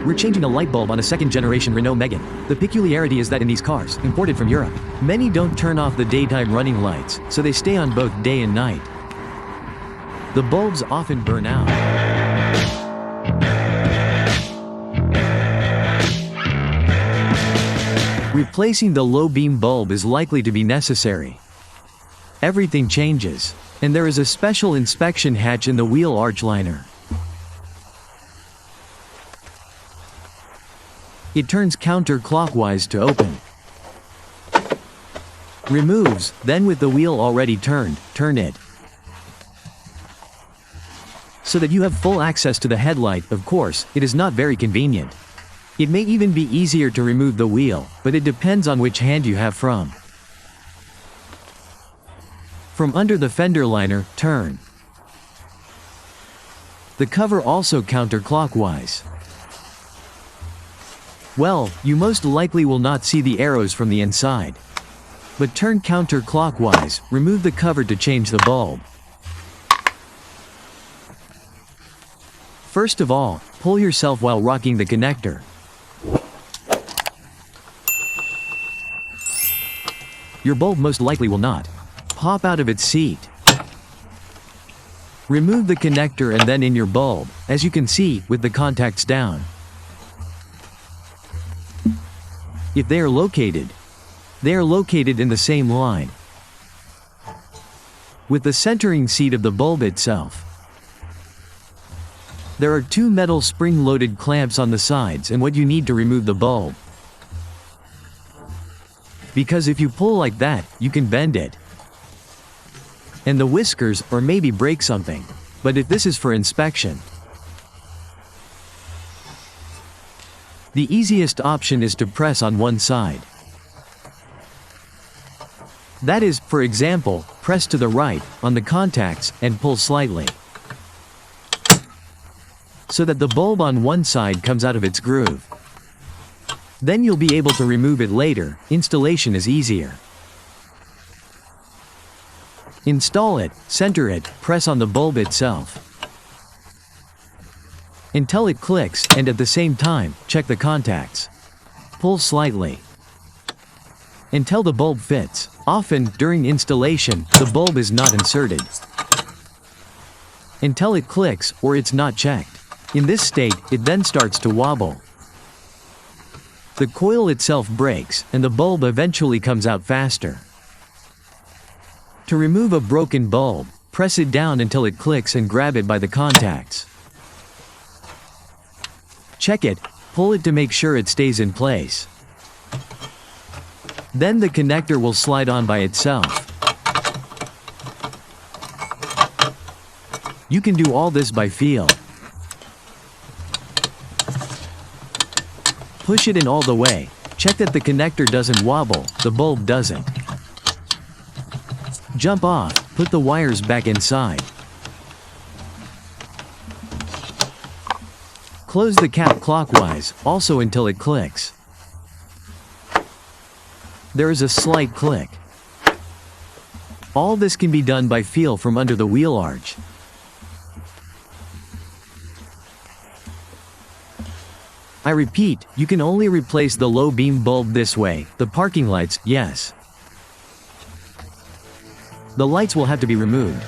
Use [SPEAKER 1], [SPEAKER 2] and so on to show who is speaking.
[SPEAKER 1] We're changing a light bulb on a second-generation Renault Megane. The peculiarity is that in these cars, imported from Europe, many don't turn off the daytime running lights, so they stay on both day and night. The bulbs often burn out. Replacing the low-beam bulb is likely to be necessary. Everything changes, and there is a special inspection hatch in the wheel arch liner. It turns counterclockwise to open. Removes, then with the wheel already turned, turn it. So that you have full access to the headlight. Of course, it is not very convenient. It may even be easier to remove the wheel, but it depends on which hand you have from. From under the fender liner, turn. The cover also counterclockwise. Well, you most likely will not see the arrows from the inside. But turn counterclockwise, remove the cover to change the bulb. First of all, pull yourself while rocking the connector. Your bulb most likely will not pop out of its seat. Remove the connector and then in your bulb, as you can see, with the contacts down. If they are located in the same line, with the centering seat of the bulb itself. There are two metal spring-loaded clamps on the sides and what you need to remove the bulb. Because if you pull like that, you can bend it. And the whiskers, or maybe break something. But if this is for inspection, the easiest option is to press on one side. That is, for example, press to the right, on the contacts, and pull slightly. So that the bulb on one side comes out of its groove. Then you'll be able to remove it later. Installation is easier. Install it, center it, press on the bulb itself until it clicks, and at the same time, check the contacts. Pull slightly until the bulb fits. Often, during installation, the bulb is not inserted until it clicks, or it's not checked. In this state, it then starts to wobble. The coil itself breaks, and the bulb eventually comes out faster. To remove a broken bulb, press it down until it clicks and grab it by the contacts. Check it, pull it to make sure it stays in place. Then the connector will slide on by itself. You can do all this by feel. Push it in all the way. Check that the connector doesn't wobble, the bulb doesn't. Jump off, put the wires back inside. Close the cap clockwise, also until it clicks. There is a slight click. All this can be done by feel from under the wheel arch. I repeat, you can only replace the low beam bulb this way. The parking lights, yes. The lights will have to be removed.